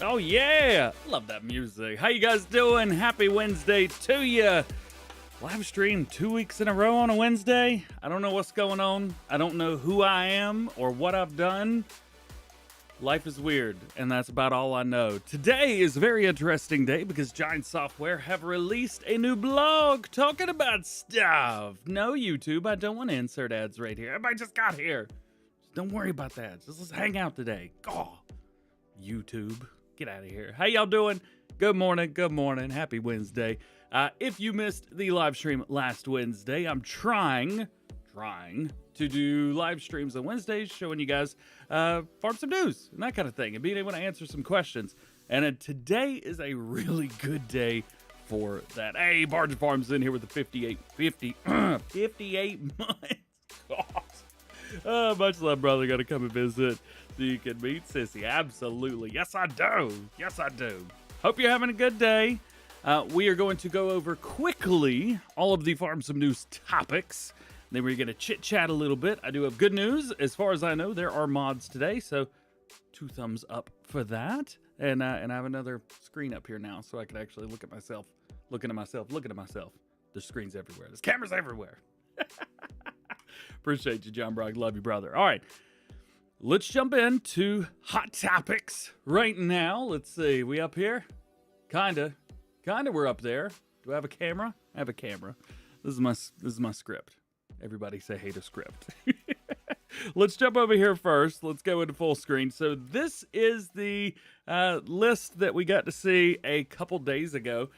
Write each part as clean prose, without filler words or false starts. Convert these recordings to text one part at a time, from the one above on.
Oh yeah, love that music. How you guys doing? Happy Wednesday to you. Live stream 2 weeks in a row on a Wednesday. I don't know what's going on. I don't know who I am or what I've done. Life is weird, and that's about all I know. Today is a very interesting day because Giant Software have released a new blog talking about stuff. No, YouTube, I don't want to insert ads right here. Everybody just got here. Don't worry about that. Just let's hang out today. Oh, YouTube, get out of here. How y'all doing? Good morning. Good morning. Happy Wednesday. If you missed the live stream last Wednesday, I'm trying to do live streams on Wednesdays showing you guys farm some news and that kind of thing and being able to answer some questions. And today is a really good day for that. Hey, Barge Farm's in here with the 58 months. Much love, brother. Gotta come and visit so you can meet Sissy. Absolutely. Yes, I do. Yes, I do. Hope you're having a good day. We are going to go over quickly all of the Farm Some News topics. Then we're going to chit-chat a little bit. I do have good news. As far as I know, there are mods today, so 2 thumbs up for that. And I have another screen up here now, so I can actually look at myself, looking at myself. There's screens everywhere. There's cameras everywhere. Appreciate you, John Brogg. Love you, brother. All right. Let's jump into hot topics right now. Let's see. We up here? Kinda we're up there. Do I have a camera? I have a camera. This is my script. Everybody say hey to script. Let's jump over here first. Let's go into full screen. So this is the list that we got to see a couple days ago.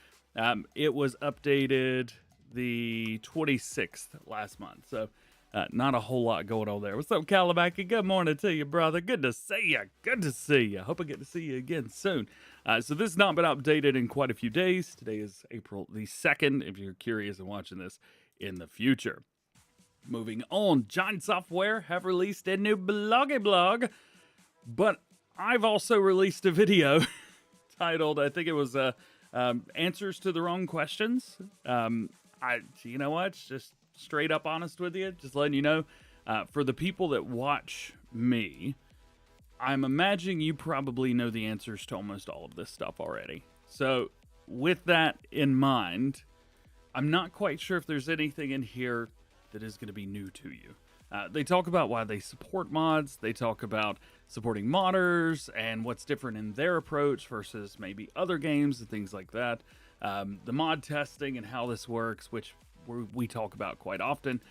It was updated the 26th last month. So not a whole lot going on there. What's up, Calabaki? Good morning to you, brother. Good to see you. Good to see you. Hope I get to see you again soon. So this has not been updated in quite a few days. Today is April the 2nd, if you're curious and watching this in the future. Moving on, Giant Software have released a new blog, but I've also released a video titled, I think it was Answers to the Wrong Questions. You know what? Just straight up honest with you, just letting you know, for the people that watch me, I'm imagining you probably know the answers to almost all of this stuff already. So with that in mind, I'm not quite sure if there's anything in here that is going to be new to you. They talk about why they support mods. They talk about supporting modders and what's different in their approach versus maybe other games and things like that. The mod testing and how this works, which we talk about quite often.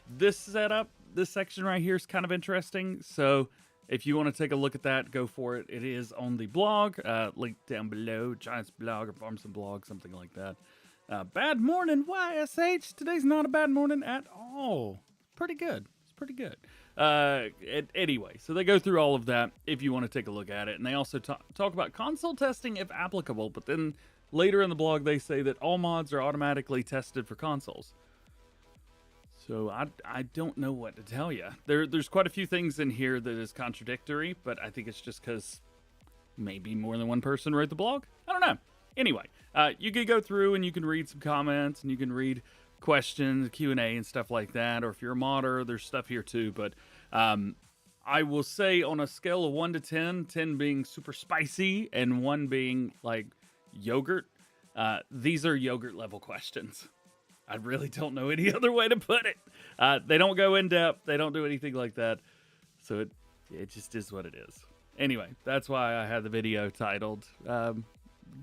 This setup, this section right here is kind of interesting. So if you want to take a look at that, go for it. It is on the blog, link down below, Giants blog or Farm Some blog, something like that. Bad morning, YSH. Today's not a bad morning at all. Pretty good. It's pretty good. Anyway, so they go through all of that if you want to take a look at it. And they also talk about console testing if applicable. But then later in the blog, they say that all mods are automatically tested for consoles. So I don't know what to tell you. There's quite a few things in here that is contradictory. But I think it's just because maybe more than one person wrote the blog. I don't know. Anyway, you can go through and you can read some comments and you can read questions, Q&A and stuff like that. Or if you're a modder, there's stuff here too. But I will say on a scale of 1 to 10, 10 being super spicy and 1 being like yogurt, these are yogurt level questions. I really don't know any other way to put it. They don't go in depth. They don't do anything like that. So it just is what it is. Anyway, that's why I had the video titled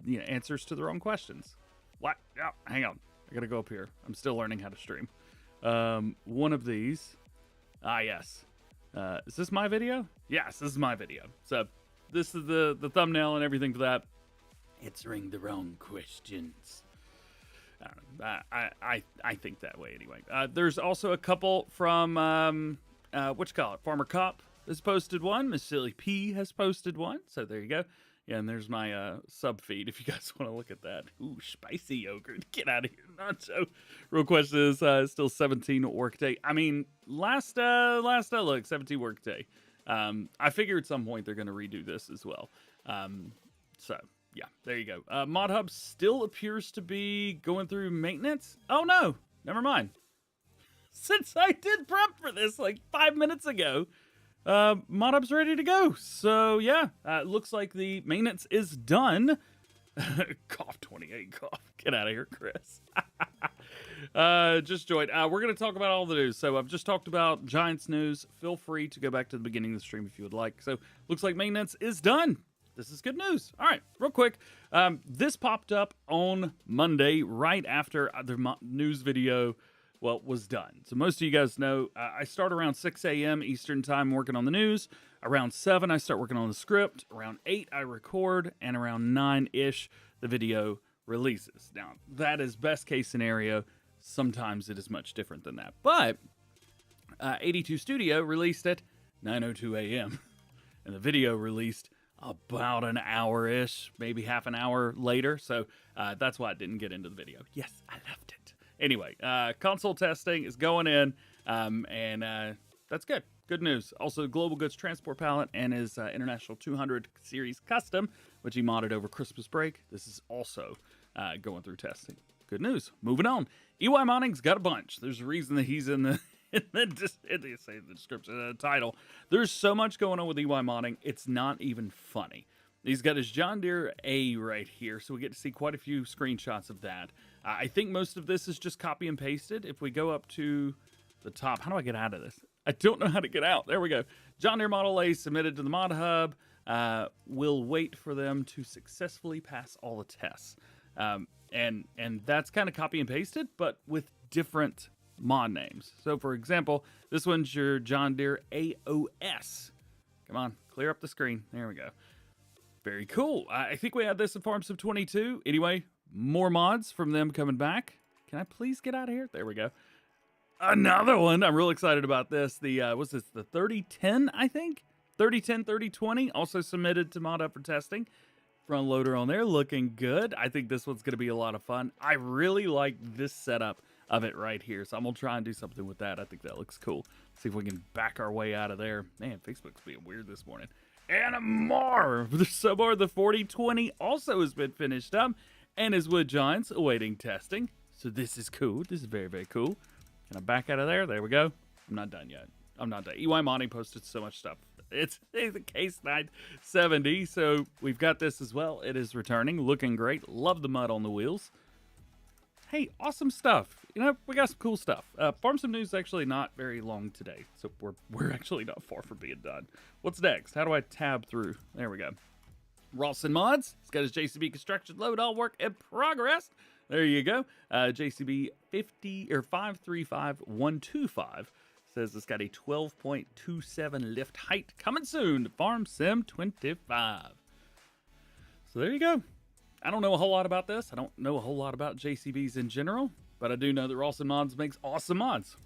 Answers to the Wrong Questions. What? Oh, hang on. I gotta go up here. I'm still learning how to stream. One of these. Yes. Is this my video? Yes, this is my video. So this is the thumbnail and everything for that. Answering the wrong questions. I don't know. I think that way anyway. There's also a couple from what you call it? Farmer Cop has posted one. Miss Silly P has posted one. So there you go. Yeah, and there's my sub feed if you guys want to look at that. Ooh, spicy yogurt. Get out of here, Nacho. Real question is still 17 workday. I mean, last I looked, 17 workday. I figure at some point they're going to redo this as well. So yeah, there you go. Modhub still appears to be going through maintenance. Oh no, never mind. Since I did prep for this like 5 minutes ago, Modhub's ready to go. So yeah, looks like the maintenance is done. Cough 28, cough. Get out of here, Chris. Just joined. We're going to talk about all the news. So I've just talked about Giants news. Feel free to go back to the beginning of the stream if you would like. So looks like maintenance is done. This is good news. All right, real quick. This popped up on Monday right after the news video, well, was done. So most of you guys know I start around 6 a.m. Eastern time working on the news. Around 7, I start working on the script. Around 8, I record. And around 9-ish, the video releases. Now, that is best case scenario. Sometimes it is much different than that. But 82 Studio released at 9:02 a.m. And the video released about an hour-ish, maybe half an hour later. So that's why it didn't get into the video. Yes, I loved it. Anyway, console testing is going in, and that's good. Good news. Also, Global Goods Transport Palette and his International 200 Series Custom, which he modded over Christmas break. This is also going through testing. Good news. Moving on. EY Modding's got a bunch. There's a reason that he's in the description, the title. There's so much going on with EY Modding, it's not even funny. He's got his John Deere A right here, so we get to see quite a few screenshots of that. I think most of this is just copy and pasted. If we go up to the top, how do I get out of this? I don't know how to get out. There we go. John Deere Model A submitted to the Mod Hub. We'll wait for them to successfully pass all the tests. And that's kind of copy and pasted, but with different mod names. So, for example, this one's your John Deere AOS. Come on, clear up the screen. There we go. Very cool. I think we had this in Farm Sim 22. Anyway, more mods from them coming back. Can I please get out of here? There we go. Another one. I'm real excited about this. The what's this? The 3010, I think. 3010, 3020 also submitted to Mod Hub for testing. Front loader on there, looking good. I think this one's going to be a lot of fun. I really like this setup of it right here, so I'm gonna try and do something with that. I think that looks cool. See if we can back our way out of there. Man, Facebook's being weird this morning. And more. So far, the 4020 also has been finished up and is with Giants awaiting testing. So this is cool. This is very, very cool. Can I back out of there? There we go. I'm not done yet. I'm not done. EY Modding posted so much stuff. It's the Case 970, so we've got this as well. It is returning, looking great. Love the mud on the wheels. Hey, awesome stuff. You know, we got some cool stuff. Farm Sim news is actually not very long today, so we're actually not far from being done. What's next? How do I tab through? There we go. RossN Mods. He's got his JCB construction load, all work in progress. There you go. JCB 535125 says it's got a 12.27 lift height coming soon to Farm Sim 25. So there you go. I don't know a whole lot about this. I don't know a whole lot about JCBs in general, but I do know that RossN Mods makes awesome mods.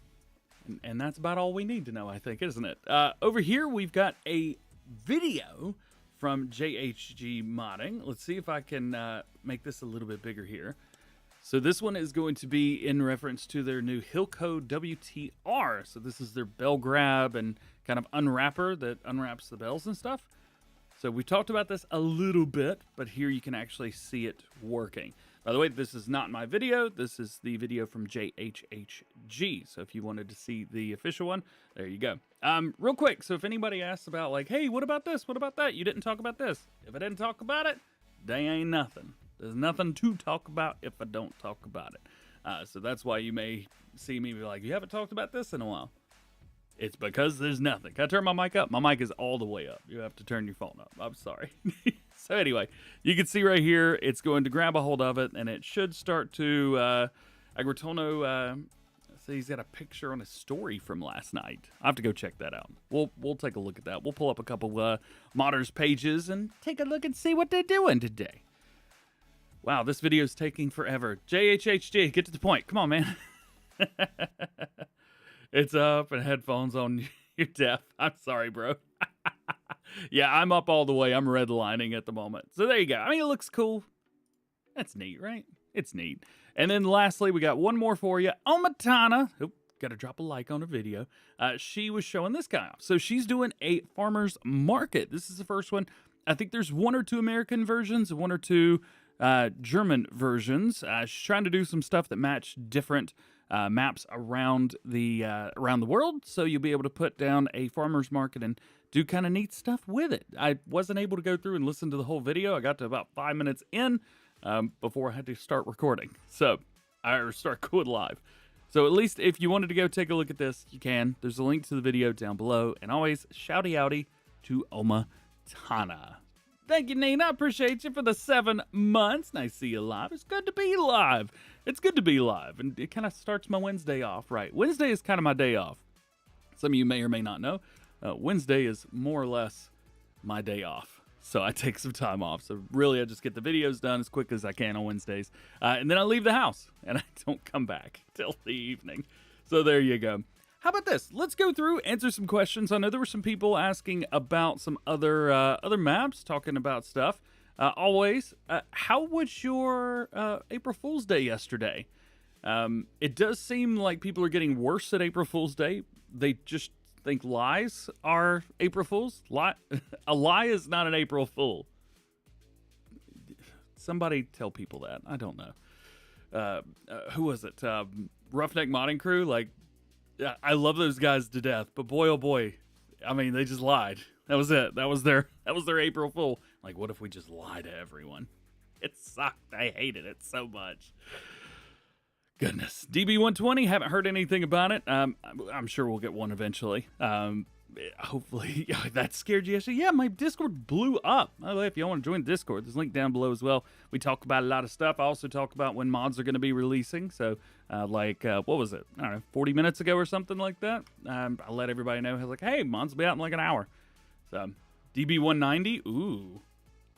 And that's about all we need to know, I think, isn't it? Over here, we've got a video from JHHG Modding. Let's see if I can make this a little bit bigger here. So this one is going to be in reference to their new Hilco WTR. So this is their bell grab and kind of unwrapper that unwraps the bells and stuff. So we talked about this a little bit, but here you can actually see it working. By the way, this is not my video. This is the video from JHHG. So if you wanted to see the official one, there you go. Real quick, so if anybody asks about like, hey, what about this? What about that? You didn't talk about this. If I didn't talk about it, they ain't nothing. There's nothing to talk about if I don't talk about it. So that's why you may see me be like, you haven't talked about this in a while. It's because there's nothing. Can I turn my mic up? My mic is all the way up. You have to turn your phone up. I'm sorry. So anyway, you can see right here, it's going to grab a hold of it, and it should start to, Agritono, so he's got a picture on his story from last night. I have to go check that out. We'll take a look at that. We'll pull up a couple modders pages and take a look and see what they're doing today. Wow, this video is taking forever. JHHG, get to the point. Come on, man. It's up and headphones on. You're deaf. I'm sorry, bro. Yeah, I'm up all the way. I'm redlining at the moment. So there you go. I mean, it looks cool. That's neat, right? It's neat. And then lastly, we got one more for you. OmaTana. Oop, got to drop a like on her video. She was showing this guy off. So she's doing a farmer's market. This is the first one. I think there's one or two American versions and one or two German versions. She's trying to do some stuff that match different maps around the world. So you'll be able to put down a farmer's market and do kind of neat stuff with it. I wasn't able to go through and listen to the whole video. I got to about 5 minutes in before I had to start recording. So I start going live. So at least if you wanted to go take a look at this, you can. There's a link to the video down below. And always shouty outy to OmaTana. Thank you, Nina. I appreciate you for the 7 months. Nice to see you live. It's good to be live. It's good to be live. And it kind of starts my Wednesday off, right? Wednesday is kind of my day off. Some of you may or may not know. Wednesday is more or less my day off. So I take some time off. So really, I just get the videos done as quick as I can on Wednesdays. And then I leave the house. And I don't come back till the evening. So there you go. How about this? Let's go through, answer some questions. I know there were some people asking about some other maps, talking about stuff. How was your April Fool's Day yesterday? It does seem like people are getting worse at April Fool's Day. They just think lies are April Fools. A lie is not an April Fool. Somebody tell people that. I don't know. Who was it? Roughneck Modding Crew? Like, I love those guys to death, but boy, oh boy, I mean, they just lied. That was it. That was their April Fool. Like, what if we just lie to everyone? It sucked. I hated it so much. Goodness. DB120, haven't heard anything about it. I'm sure we'll get one eventually. Hopefully, that scared you yesterday. Yeah, my Discord blew up. By the way, if you want to join the Discord, there's a link down below as well. We talk about a lot of stuff. I also talk about when mods are going to be releasing. So, what was it? I don't know, 40 minutes ago or something like that. I let everybody know. I was like, hey, mods will be out in like an hour. So, DB190, ooh,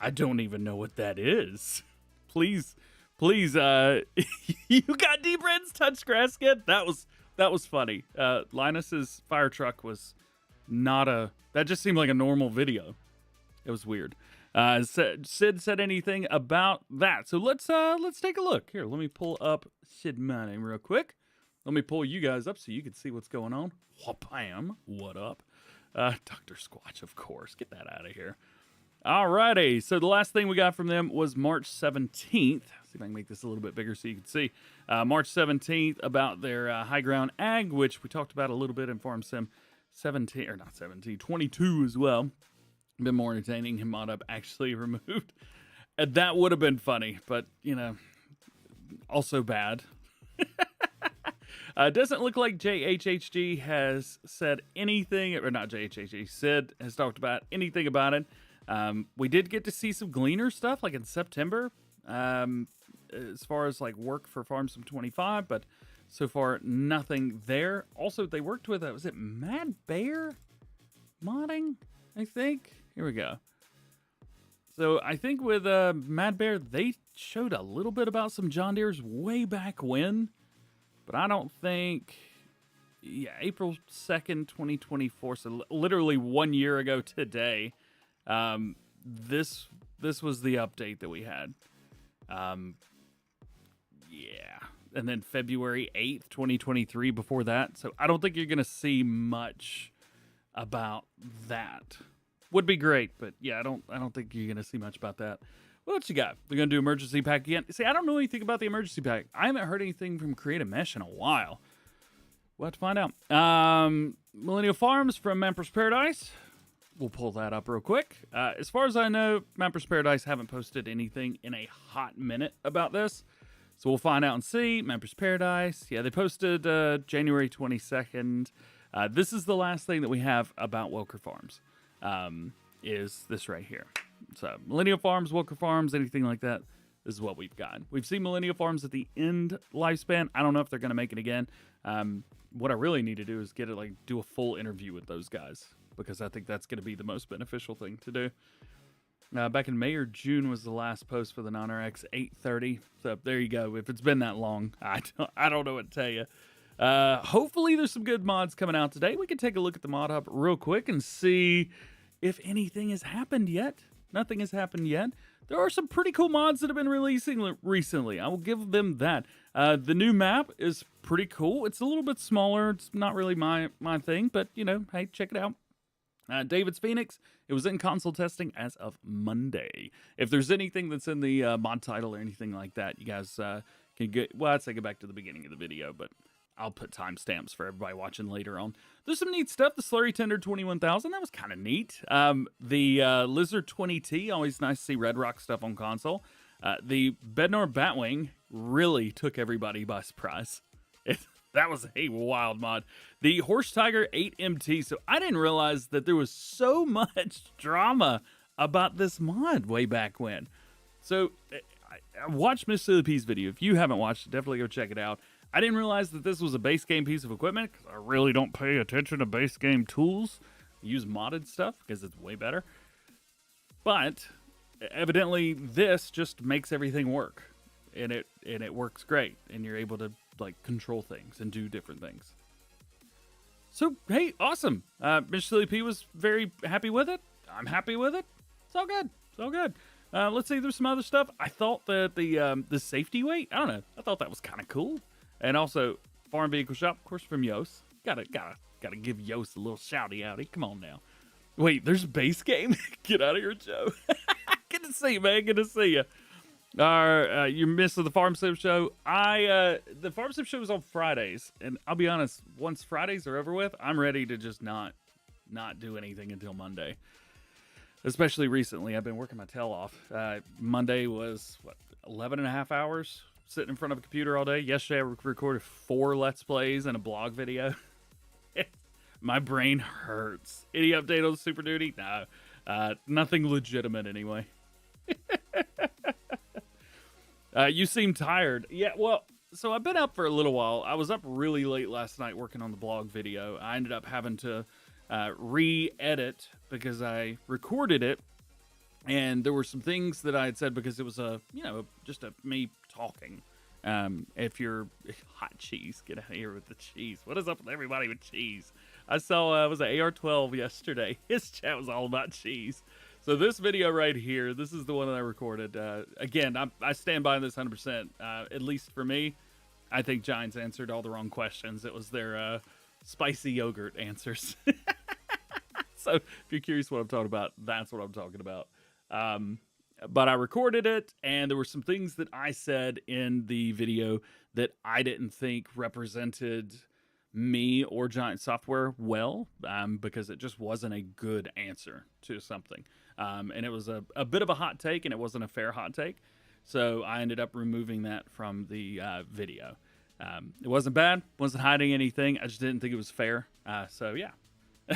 I don't even know what that is. Please, you got D-Brand's touch grass kit? That was funny. Linus's fire truck was that just seemed like a normal video. It was weird. Sid said anything about that. So let's take a look. Here, let me pull up Sid Modding real quick. Let me pull you guys up so you can see what's going on. Wham, what up? Dr. Squatch, of course. Get that out of here. Alrighty, so the last thing we got from them was March 17th. See if I can make this a little bit bigger so you can see. March 17th about their High Ground Ag, which we talked about a little bit in Farm Sim 22 as well. Been more entertaining. Modhub actually removed. And that would have been funny, but, also bad. Doesn't look like JHHG has said anything, or not JHHG, Sid has talked about anything about it. We did get to see some Gleaner stuff, like in September, as far as like work for Farm Sim 25, but so far nothing there. Also, they worked with, was it Mad Bear Modding, I think? Here we go. So I think with Mad Bear, they showed a little bit about some John Deeres way back when, but I don't think, April 2nd, 2024, so literally 1 year ago today, this was the update that we had. And then February 8th, 2023 before that. So I don't think you're going to see much about that. Would be great, but yeah, I don't think you're going to see much about that. What you got? They're going to do emergency pack again. See, I don't know anything about the emergency pack. I haven't heard anything from Creative Mesh in a while. We'll have to find out. Millennial Farms from Mamper's Paradise. We'll pull that up real quick. As far as I know, Mamper's Paradise haven't posted anything in a hot minute about this. So we'll find out and see. Mamper's Paradise. Yeah, they posted January 22nd. This is the last thing that we have about Welker Farms. Is this right here. So Millennial Farms, Welker Farms, anything like that, this is what we've got. We've seen Millennial Farms at the end lifespan. I don't know if they're going to make it again. What I really need to do is do a full interview with those guys, because I think that's going to be the most beneficial thing to do. Back in May or June was the last post for the non-RX 830. So there you go. If it's been that long, I don't know what to tell you. Hopefully there's some good mods coming out today. We can take a look at the mod hub real quick and see if anything has happened yet. Nothing has happened yet. There are some pretty cool mods that have been releasing recently. I will give them that. The new map is pretty cool. It's a little bit smaller. It's not really my thing, but hey, check it out. David's Phoenix, it was in console testing as of Monday. If there's anything that's in the mod title or anything like that, you guys can get, well, I'd say go back to the beginning of the video, but I'll put timestamps for everybody watching later on. There's some neat stuff. The Slurry Tender 21,000, that was kind of neat. The Lizard 20T, always nice to see Red Rock stuff on console. The Bednar Batwing really took everybody by surprise. That was a wild mod. The Horse Tiger 8MT. So I didn't realize that there was so much drama about this mod way back when. So I watched Miss Silly P's video. If you haven't watched it, definitely go check it out. I didn't realize that this was a base game piece of equipment because I really don't pay attention to base game tools. I use modded stuff because it's way better. But evidently this just makes everything work. And it works great. And you're able to like control things and do different things. So, hey, awesome. Miss Silly P was very happy with it. I'm happy with it. It's all good. It's all good. Let's see, there's some other stuff. I thought that the safety weight, I don't know. I thought that was kind of cool. And also, Farm Vehicle Shop, of course, from Yoast. Gotta give Yoast a little shouty outy. Come on now. Wait, there's a base game? Get out of here, Joe. Good to see you, man. Good to see you. You're missing the Farm Sim Show. The Farm Sim Show is on Fridays, and I'll be honest, once Fridays are over with, I'm ready to just not do anything until Monday. Especially recently, I've been working my tail off. Monday was, 11 and a half hours sitting in front of a computer all day. Yesterday, I recorded 4 Let's Plays and a blog video. My brain hurts. Any update on Super Duty? No. Nothing legitimate anyway. You seem tired. Yeah, well, so I've been up for a little while. I was up really late last night working on the blog video. I ended up having to re-edit because I recorded it, and there were some things that I had said because it was me talking. If you're hot cheese, get out of here with the cheese. What is up with everybody with cheese? I saw was an AR12 yesterday. His chat was all about cheese. So this video right here, this is the one that I recorded. Again, I stand by this 100%. At least for me, I think Giants answered all the wrong questions. It was their spicy yogurt answers. So if you're curious what I'm talking about, that's what I'm talking about. But I recorded it, and there were some things that I said in the video that I didn't think represented me or Giant Software well, because it just wasn't a good answer to something. And it was a bit of a hot take, and it wasn't a fair hot take. So I ended up removing that from the video. It wasn't bad, wasn't hiding anything. I just didn't think it was fair. So yeah.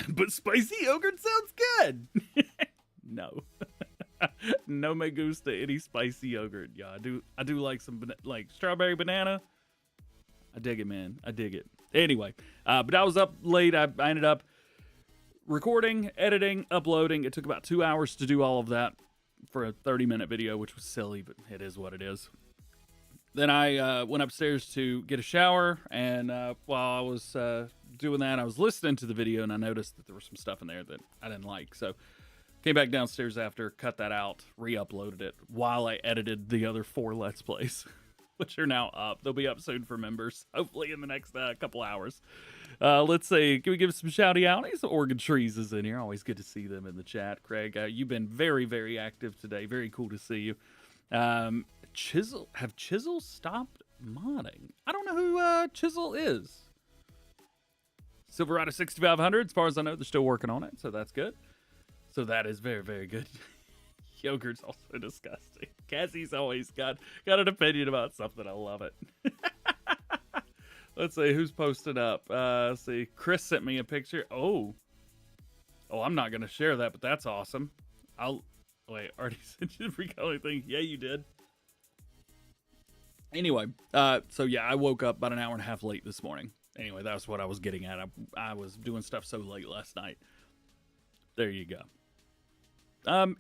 But spicy yogurt sounds good. No. No me gusta any spicy yogurt. Yeah, I do like some like strawberry banana. I dig it, man. I dig it. Anyway, but I was up late. I ended up recording, editing, uploading. It took about 2 hours to do all of that for a 30-minute video, which was silly, but it is what it is. Then I went upstairs to get a shower, and while I was doing that, I was listening to the video, and I noticed that there was some stuff in there that I didn't like. So came back downstairs after, cut that out, re-uploaded it while I edited the other 4 Let's Plays, which are now up. They'll be up soon for members, hopefully in the next couple hours. Let's see, can we give some shouty outies? Oregon Trees is in here. Always good to see them in the chat. Craig, you've been very, very active today. Very cool to see you. Have Chisel stopped modding? I don't know who Chisel is. Silverado 6500, as far as I know, they're still working on it, so that's good. So that is very, very good. Yogurt's also disgusting. Cassie's always got an opinion about something. I love it. Let's see who's posted up. Let's see. Chris sent me a picture. Oh, I'm not gonna share that, but that's awesome. Wait. Already sent you the recolor thing. Yeah, you did. Anyway, so yeah, I woke up about an hour and a half late this morning. Anyway, that's what I was getting at. I was doing stuff so late last night. There you go.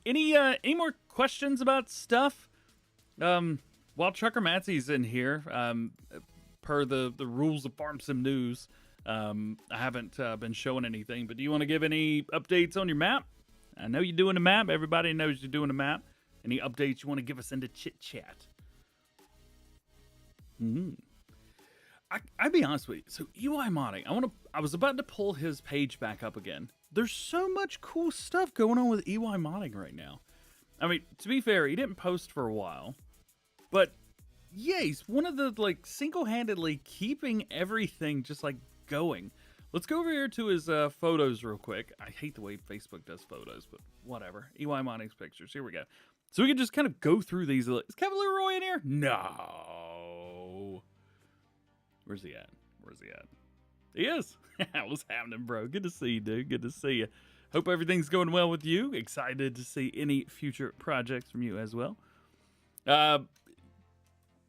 Any more questions about stuff? While Trucker Matsy's in here, per the rules of Farm Sim News, I haven't been showing anything, but do you want to give any updates on your map? I know you're doing a map. Everybody knows you're doing a map. Any updates you want to give us into chit chat? I'd be honest with you. So EY Modding, I was about to pull his page back up again. There's so much cool stuff going on with EY Modding right now. I mean, to be fair, he didn't post for a while, but yeah, he's one of the, like, single-handedly keeping everything just, like, going. Let's go over here to his photos real quick. I hate the way Facebook does photos, but whatever. EY Modding's pictures. Here we go. So we can just kind of go through these. Is Kevin Leroy in here? No. Where's he at? Where's he at? He is. What's happening, bro? Good to see you, dude. Good to see you. Hope everything's going well with you. Excited to see any future projects from you as well.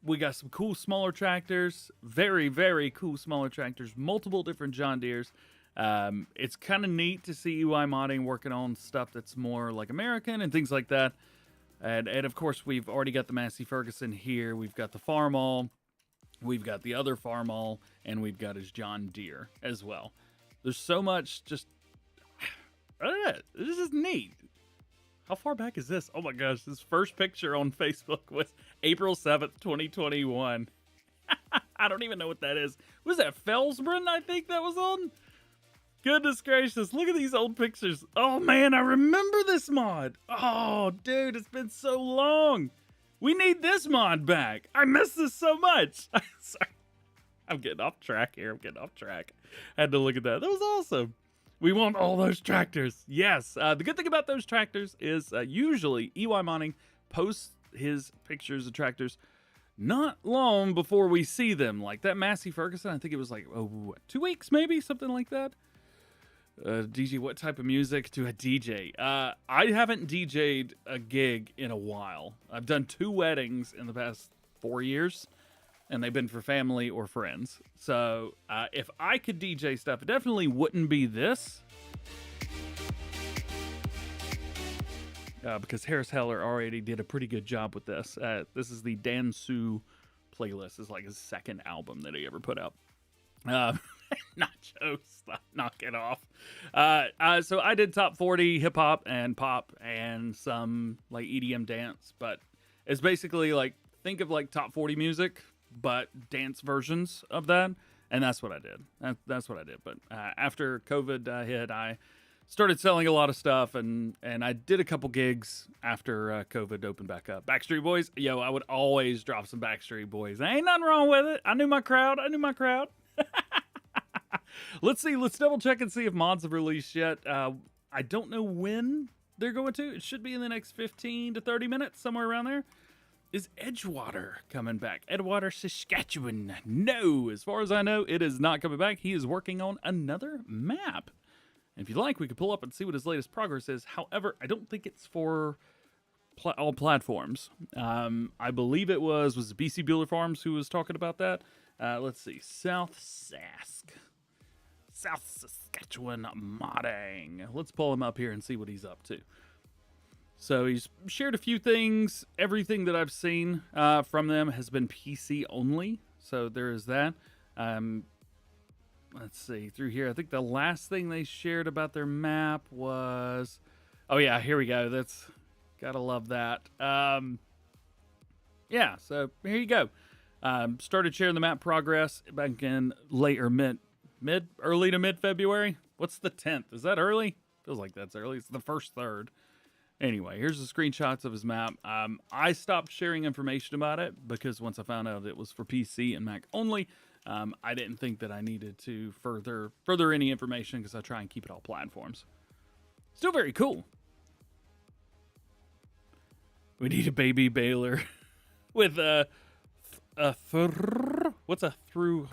We got some cool smaller tractors. Very, very cool smaller tractors. Multiple different John Deeres. It's kind of neat to see UI Modding working on stuff that's more like American and things like that. And of course, we've already got the Massey Ferguson here. We've got the Farmall. We've got the other Farmall. And we've got his John Deere as well. There's so much just... I don't know. This is just neat. How far back is this? Oh my gosh, this first picture on Facebook was April 7th, 2021. I don't even know what that is. Was that Felsbrunn, I think that was on? Goodness gracious, look at these old pictures. Oh man, I remember this mod. Oh, dude, it's been so long. We need this mod back. I miss this so much. Sorry. I'm getting off track here. I had to look at that. That was awesome. We want all those tractors. Yes. The good thing about those tractors is usually EY Modding posts his pictures of tractors not long before we see them. Like that Massey Ferguson, I think it was like 2 weeks maybe, something like that. DJ, what type of music do I DJ? I haven't DJ'd a gig in a while. I've done 2 weddings in the past 4 years. And they've been for family or friends. So if I could DJ stuff, it definitely wouldn't be this. Because Harris Heller already did a pretty good job with this. This is the Dansu playlist. It's like his second album that he ever put out. Nacho, knock it off. So I did top 40 hip hop and pop and some like EDM dance. But it's basically like, think of like top 40 music, but dance versions of that, and that's what I did. That's what I did. But after COVID hit, I started selling a lot of stuff, and I did a couple gigs after COVID opened back up. Backstreet Boys, yo, I would always drop some Backstreet Boys. Ain't nothing wrong with it. I knew my crowd. Let's see. Let's double check and see if mods have released yet. I don't know when they're going to. It should be in the next 15 to 30 minutes, somewhere around there. Is Edgewater coming back? Edgewater, Saskatchewan. No, as far as I know, it is not coming back. He is working on another map. And if you'd like, we could pull up and see what his latest progress is. However, I don't think it's for all platforms. I believe it was BC Bueller Farms who was talking about that. Let's see. South Saskatchewan modding. Let's pull him up here and see what he's up to. So he's shared a few things. Everything that I've seen from them has been PC only. So there is that. Let's see through here. I think the last thing they shared about their map was... Oh yeah, here we go. That's... Gotta love that. Yeah, so here you go. Started sharing the map progress back in early to mid-February. What's the 10th? Is that early? Feels like that's early. It's the first third. Anyway, here's the screenshots of his map. I stopped sharing information about it because once I found out it was for PC and Mac only, I didn't think that I needed to further any information because I try and keep it all platforms. Still very cool. We need a baby baler with what's a through?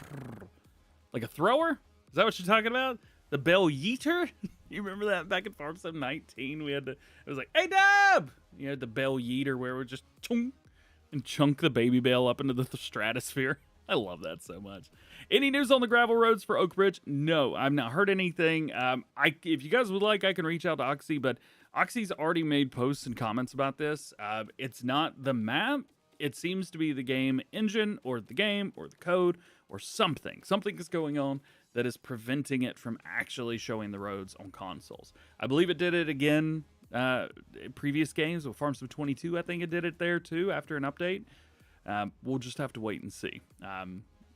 Like a thrower? Is that what you're talking about? The bell yeeter? You remember that back in Farm Sim 19? It was like, hey, Dub! You had the bell yeeter where it would just chunk the baby bale up into the stratosphere. I love that so much. Any news on the gravel roads for Oak Ridge? No, I've not heard anything. If you guys would like, I can reach out to Oxy, but Oxy's already made posts and comments about this. It's not the map. It seems to be the game engine or the game or the code or something. Something is going on that is preventing it from actually showing the roads on consoles. I believe it did it again in previous games with Farm Sim 22. I think it did it there too after an update. We'll just have to wait and see.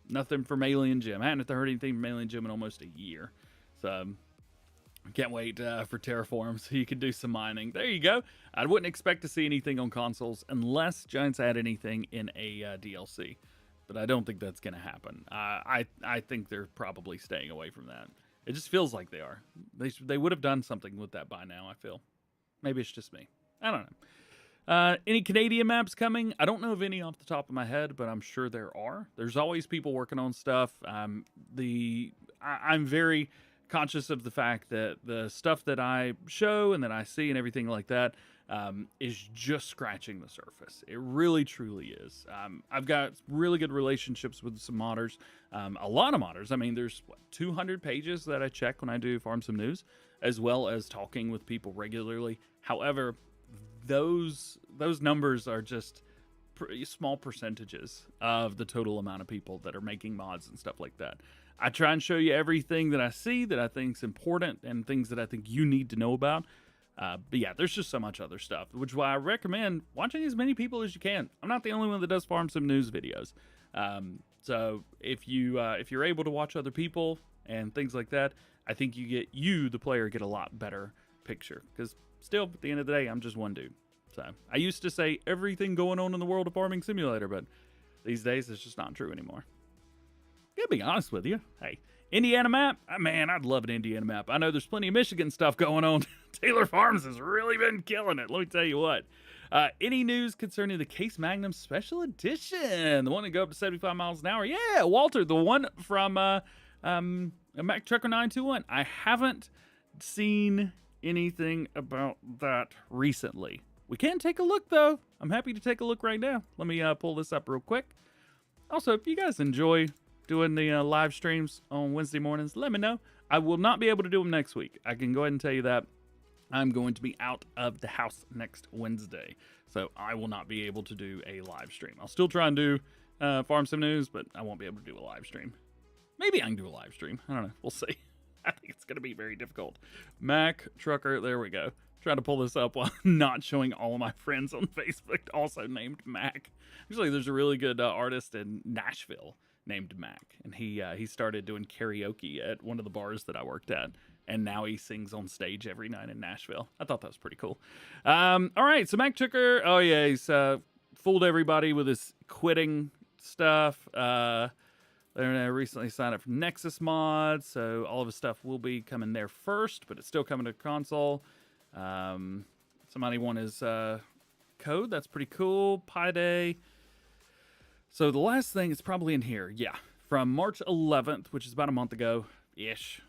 Nothing from Alien Jim. I hadn't heard anything from Alien Jim in almost a year. So Can't wait for Terraform so you can do some mining. There you go. I wouldn't expect to see anything on consoles unless Giants add anything in a DLC. But I don't think that's going to happen. I think they're probably staying away from that. It just feels like they are. They would have done something with that by now, I feel. Maybe it's just me. I don't know. Any Canadian maps coming? I don't know of any off the top of my head, but I'm sure there are. There's always people working on stuff. I'm very conscious of the fact that the stuff that I show and that I see and everything like that is just scratching the surface. It really, truly is. I've got really good relationships with some modders, a lot of modders. I mean, there's 200 pages that I check when I do Farm Sim News, as well as talking with people regularly. However, those numbers are just pretty small percentages of the total amount of people that are making mods and stuff like that. I try and show you everything that I see that I think is important and things that I think you need to know about. But yeah, there's just so much other stuff, which is why I recommend watching as many people as you can. I'm not the only one that does Farm Sim News videos. So if you're able to watch other people and things like that, I think the player, get a lot better picture. Because still, at the end of the day, I'm just one dude. So I used to say everything going on in the world of Farming Simulator, but these days it's just not true anymore. Gotta be honest with you. Hey, Indiana map? Man, I'd love an Indiana map. I know there's plenty of Michigan stuff going on. Taylor Farms has really been killing it. Let me tell you what. Any news concerning the Case Magnum Special Edition? The one that go up to 75 miles an hour? Yeah, Walter, the one from Mac Trucker 921. I haven't seen anything about that recently. We can take a look, though. I'm happy to take a look right now. Let me pull this up real quick. Also, if you guys enjoy doing the live streams on Wednesday mornings, let me know. I will not be able to do them next week. I can go ahead and tell you that. I'm going to be out of the house next Wednesday, so I will not be able to do a live stream. I'll still try and do Farm Sim News, but I won't be able to do a live stream. Maybe I can do a live stream. I don't know. We'll see. I think it's going to be very difficult. Mac Trucker, there we go. Trying to pull this up while not showing all of my friends on Facebook also named Mac. Actually, there's a really good artist in Nashville named Mac, and he started doing karaoke at one of the bars that I worked at, and now he sings on stage every night in Nashville. I thought that was pretty cool. All right, so Mac Trucker, oh yeah, he's fooled everybody with his quitting stuff. They recently signed up for Nexus Mods, so all of his stuff will be coming there first, but it's still coming to console. Somebody won his code. That's pretty cool. Pi Day. So the last thing is probably in here. Yeah. From March 11th, which is about a month ago-ish.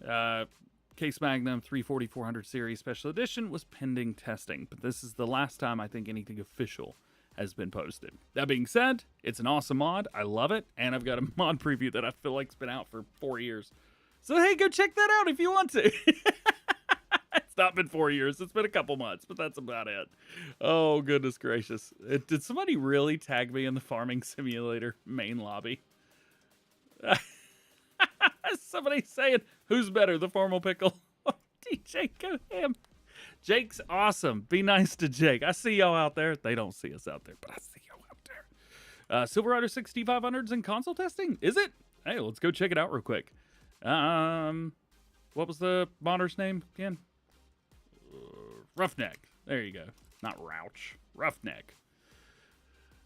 Case Magnum 340-400 Series Special Edition was pending testing. But this is the last time I think anything official has been posted. That being said, it's an awesome mod. I love it. And I've got a mod preview that I feel like's been out for 4 years. So hey, go check that out if you want to. It's not been 4 years. It's been a couple months, but that's about it. Oh, goodness gracious. Did somebody really tag me in the Farming Simulator main lobby? Somebody's saying, who's better, the Formal Pickle or DjGoHam? Jake's awesome. Be nice to Jake. I see y'all out there. They don't see us out there, but I see y'all out there. Silverado 6500s in console testing? Is it? Hey, let's go check it out real quick. What was the modder's name again? Roughneck. There you go. Not Rouch. Roughneck.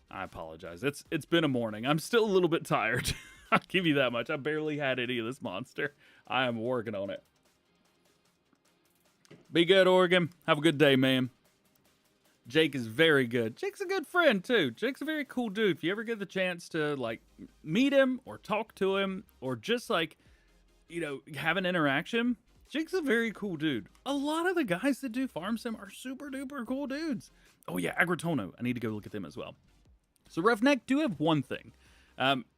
I apologize. It's been a morning. I'm still a little bit tired. I'll give you that much. I barely had any of this monster. I am working on it. Be good, Oregon. Have a good day, man. Jake is very good. Jake's a good friend, too. Jake's a very cool dude. If you ever get the chance to, like, meet him or talk to him or just, like, you know, have an interaction, Jake's a very cool dude. A lot of the guys that do Farm Sim are super duper cool dudes. Oh yeah, Agritono. I need to go look at them as well. So Roughneck do have one thing.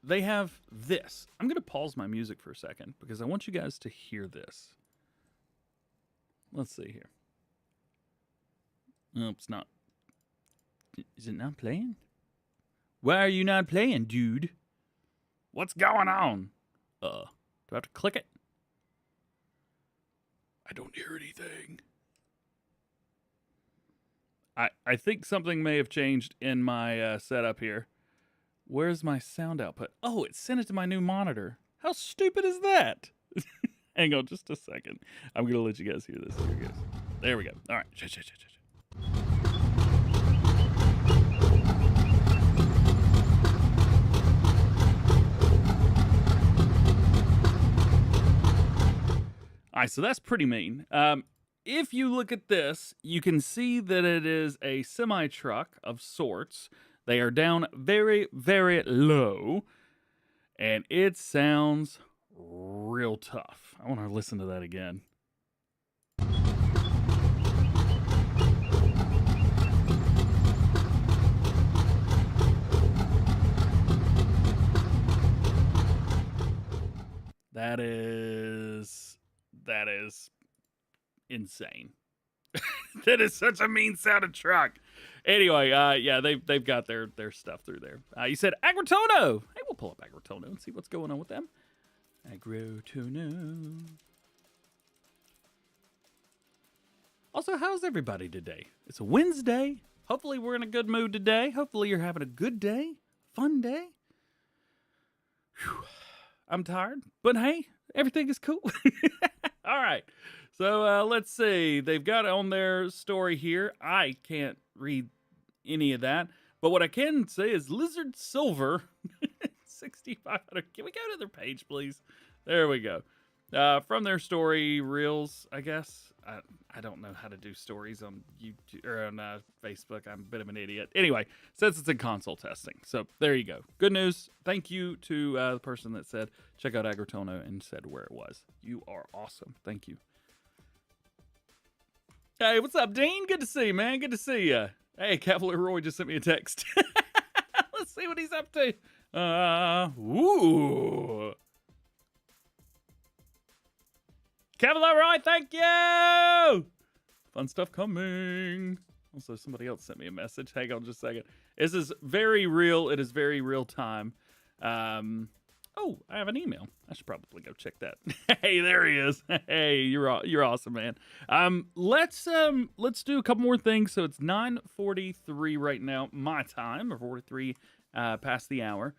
They have this. I'm going to pause my music for a second because I want you guys to hear this. Let's see here. Oh, it's not. Is it not playing? Why are you not playing, dude? What's going on? Do I have to click it? I don't hear anything. I think something may have changed in my setup here. Where's my sound output? Oh, it sent it to my new monitor. How stupid is that? Hang on just a second. I'm going to let you guys hear this. Here it goes. There we go. All right. All right, so that's pretty mean. If you look at this, you can see that it is a semi-truck of sorts. They are down very, very low, and it sounds real tough. I want to listen to that again. That is insane. That is such a mean sounding truck. Anyway, yeah, they've got their stuff through there. You said Agritono. Hey, we'll pull up Agritono and see what's going on with them. Agritono. Also, how's everybody today? It's a Wednesday. Hopefully we're in a good mood today. Hopefully you're having a good day. Fun day. Whew. I'm tired, but hey, everything is cool. All right. So let's see. They've got on their story here. I can't read any of that. But what I can say is Lizard Silver 6500. Can we go to their page, please? There we go. From their story reels, I guess. I don't know how to do stories on YouTube or on Facebook. I'm a bit of an idiot. Anyway, says it's in console testing. So there you go. Good news. Thank you to the person that said check out Agritono and said where it was. You are awesome. Thank you. Hey, what's up, Dean? Good to see you, man. Good to see you. Hey, Cavalier Roy just sent me a text. Let's see what he's up to. Ooh. Cavalier Roy, thank you! Fun stuff coming. Also, somebody else sent me a message. Hang on just a second. This is very real. It is very real time. Oh, I have an email. I should probably go check that. Hey, there he is. Hey, you're awesome, man. Let's do a couple more things. So it's 9:43 right now, my time, or 43 past the hour.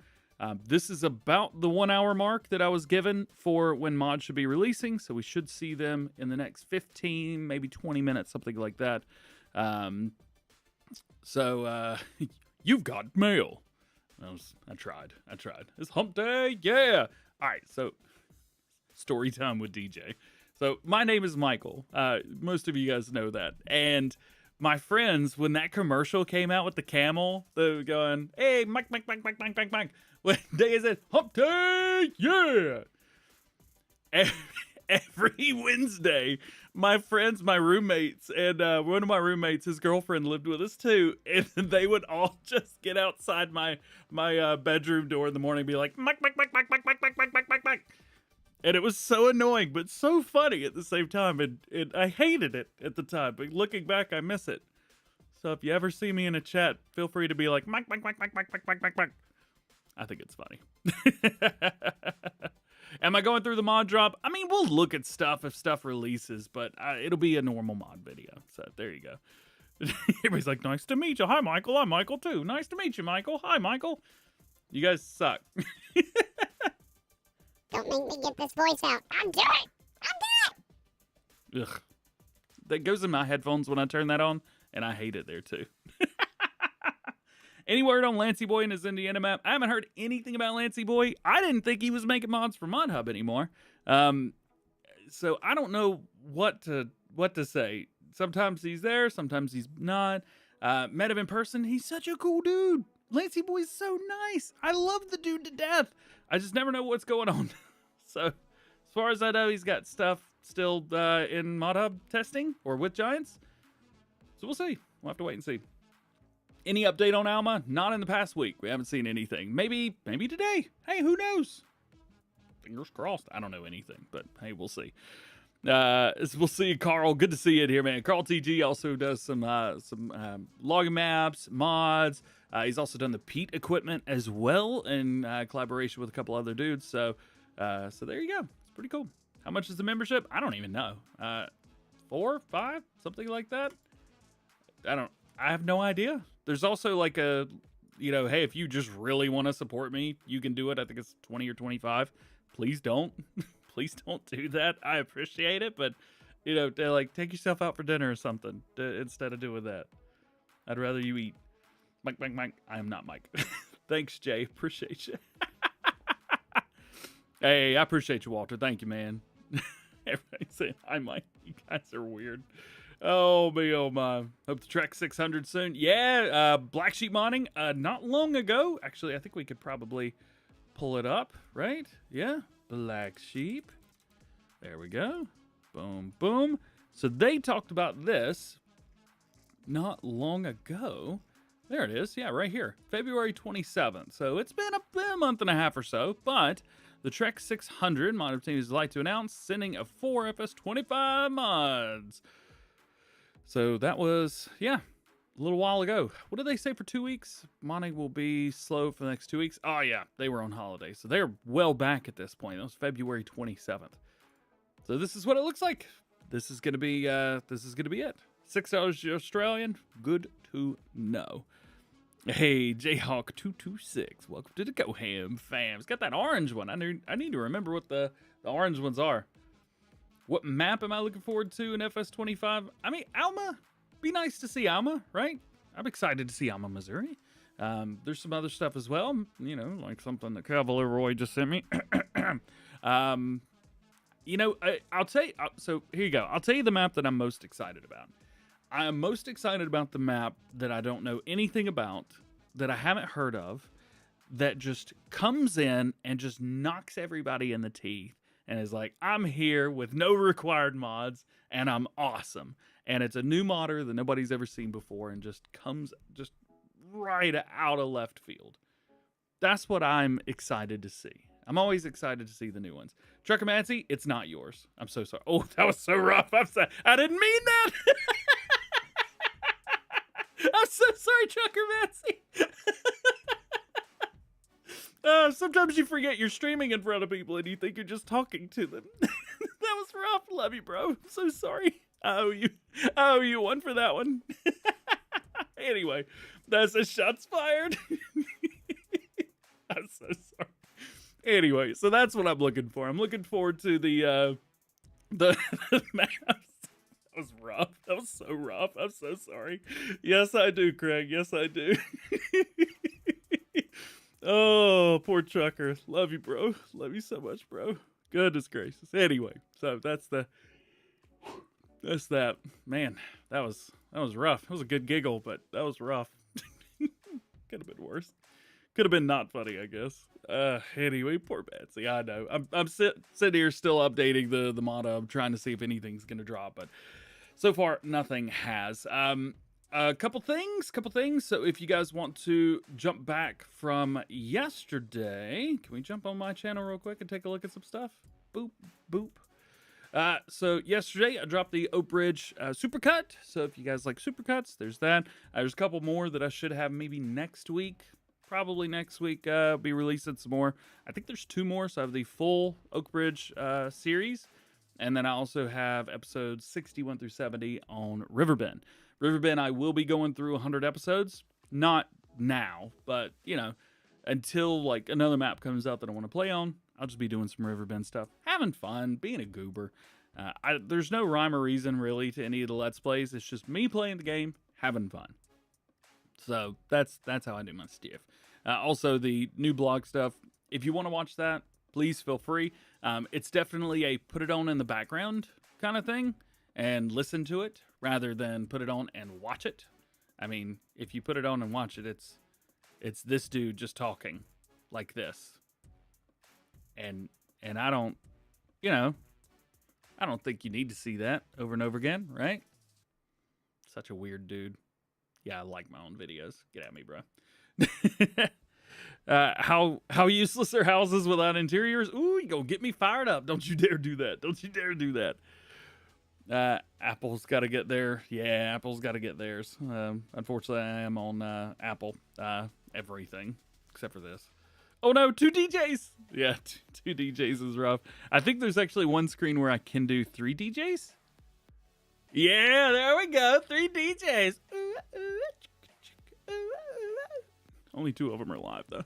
This is about the 1 hour mark that I was given for when mods should be releasing. So we should see them in the next 15, maybe 20 minutes, something like that. You've got mail. I tried. It's hump day. Yeah. All right. So story time with DJ. So my name is Michael. Most of you guys know that. And my friends, when that commercial came out with the camel, they were going, hey, Mike. When day is it? Hump day. Yeah. Every Wednesday, my friends, my roommates, and one of my roommates, his girlfriend lived with us too, and they would all just get outside my bedroom door in the morning and be like, Mike. And it was so annoying, but so funny at the same time, and I hated it at the time, but looking back, I miss it. So if you ever see me in a chat, feel free to be like, Mike. I think it's funny. Am I going through the mod drop? I mean, we'll look at stuff if stuff releases, but it'll be a normal mod video. So there you go. Everybody's like, nice to meet you. Hi, Michael. I'm Michael, too. Nice to meet you, Michael. Hi, Michael. You guys suck. Don't make me get this voice out. I'm doing it. Ugh. That goes in my headphones when I turn that on, and I hate it there, too. Any word on Lancey Boy and his Indiana map? I haven't heard anything about Lancey Boy. I didn't think he was making mods for Modhub anymore. So I don't know what to say. Sometimes he's there, sometimes he's not. Met him in person. He's such a cool dude. Lancey Boy's so nice. I love the dude to death. I just never know what's going on. So as far as I know, he's got stuff still in Modhub testing or with Giants. So we'll see. We'll have to wait and see. Any update on Alma? Not in the past week. We haven't seen anything. Maybe today. Hey, who knows? Fingers crossed. I don't know anything, but hey, we'll see. We'll see Carl. Good to see you here, man. Carl TG also does some logging maps, mods. He's also done the Pete equipment as well in collaboration with a couple other dudes. So there you go. It's pretty cool. How much is the membership? I don't even know. 4, 5, something like that. I have no idea. There's also like a, hey, if you just really want to support me, you can do it. I think it's 20 or 25. Please don't. please don't do that. I appreciate it, but you know, they're like, take yourself out for dinner or something instead of doing that. I'd rather you eat. Mike. I am not Mike. Thanks, Jay. Appreciate you. Hey, I appreciate you, Walter. Thank you, man. Everybody's saying hi, Mike. You guys are weird. Oh, me, oh, my. Hope the Trek 600 soon. Yeah, Black Sheep Modding. Not long ago. Actually, I think we could probably pull it up, right? Yeah. Black Sheep. There we go. Boom, boom. So they talked about this not long ago. There it is. Yeah, right here. February 27th. So it's been a month and a half or so, but the Trek 600 Modhub team is like to announce sending of 4 FS25 mods. So that was, yeah, a little while ago. What did they say for 2 weeks? Modding will be slow for the next 2 weeks. Oh, yeah, they were on holiday. So they're well back at this point. That was February 27th. So this is what it looks like. This is going to be it. $6 Australian. Good to know. Hey, Jayhawk226. Welcome to the DjGoHam fam. It's got that orange one. I need to remember what the orange ones are. What map am I looking forward to in FS25? I mean, Alma. Be nice to see Alma, right? I'm excited to see Alma, Missouri. There's some other stuff as well. You know, like something that Cavalier Roy just sent me. You know, I'll tell you. So here you go. I'll tell you the map that I'm most excited about. I am most excited about the map that I don't know anything about, that I haven't heard of, that just comes in and just knocks everybody in the teeth and is like, I'm here with no required mods and I'm awesome. And it's a new modder that nobody's ever seen before and just comes just right out of left field. That's what I'm excited to see. I'm always excited to see the new ones. Truckermancy, it's not yours. I'm so sorry. Oh, that was so rough. I didn't mean that. I'm so sorry, Truckermancy. Sometimes you forget you're streaming in front of people and you think you're just talking to them. That was rough. Love you, bro. I'm so sorry. I owe you one for that one. Anyway, that's a shots fired. I'm so sorry. Anyway, so that's what I'm looking for. I'm looking forward to the maps. That was rough. That was so rough. I'm so sorry. Yes, I do, Craig. Yes, I do. Oh, poor trucker. Love you, bro. Love you so much, bro. Goodness gracious. Anyway, so that's that. Man, that was rough. It was a good giggle, but that was rough. Could have been worse. Could have been not funny, I guess. Anyway, poor Betsy. I know. I'm sitting here still updating the Modhub, trying to see if anything's gonna drop, but so far nothing has. A couple things. So if you guys want to jump back from yesterday, can we jump on my channel real quick and take a look at some stuff? Boop, boop. So yesterday I dropped the Oak Ridge supercut. So if you guys like supercuts, there's that. There's a couple more that I should have maybe next week. Probably next week, be releasing some more. I think there's 2 more. So I have the full Oak Ridge series. And then I also have episodes 61 through 70 on Riverbend. Riverbend, I will be going through 100 episodes. Not now, but, you know, until, like, another map comes out that I want to play on, I'll just be doing some Riverbend stuff. Having fun, being a goober. There's no rhyme or reason, really, to any of the Let's Plays. It's just me playing the game, having fun. So that's how I do my stuff. Also, the new blog stuff, if you want to watch that, please feel free. It's definitely a put it on in the background kind of thing and listen to it rather than put it on and watch it. I mean, if you put it on and watch it, it's this dude just talking like this. And I don't, you know, I don't think you need to see that over and over again, right? Such a weird dude. Yeah, I like my own videos. Get at me, bro. How useless are houses without interiors? Ooh, you gonna get me fired up. Don't you dare do that. Don't you dare do that. Apple's got to get there. Yeah, Apple's got to get theirs. Unfortunately, I am on Apple. Everything except for this. Oh no, 2 DJs. Yeah, 2 DJs is rough. I think there's actually one screen where I can do 3 DJs. Yeah, there we go. 3 DJs. Only 2 of them are live, though.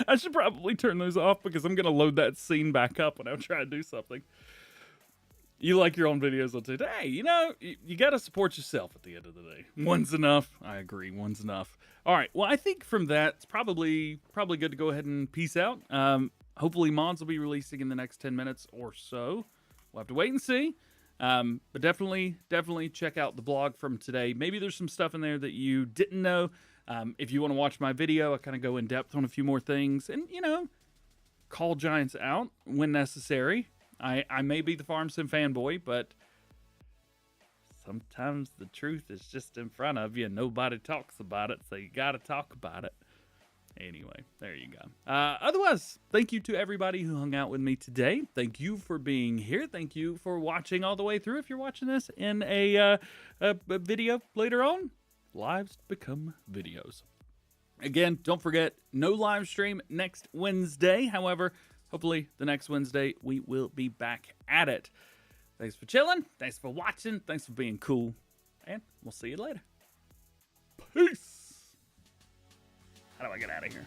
I should probably turn those off because I'm going to load that scene back up when I try to do something. You like your own videos on today. You know, you got to support yourself at the end of the day. One's enough. I agree. One's enough. All right. Well, I think from that, it's probably good to go ahead and peace out. Hopefully, mods will be releasing in the next 10 minutes or so. We'll have to wait and see. But definitely check out the blog from today. Maybe there's some stuff in there that you didn't know. If you want to watch my video, I kind of go in depth on a few more things and, you know, call giants out when necessary. I may be the Farm Sim fanboy, but sometimes the truth is just in front of you and nobody talks about it, so you got to talk about it. Anyway, there you go. Otherwise, thank you to everybody who hung out with me today. Thank you for being here. Thank you for watching all the way through. If you're watching this in a video later on, lives become videos. Again, don't forget, no live stream next Wednesday. However, hopefully the next Wednesday we will be back at it. Thanks for chilling. Thanks for watching. Thanks for being cool. And we'll see you later. Peace. How do I get out of here?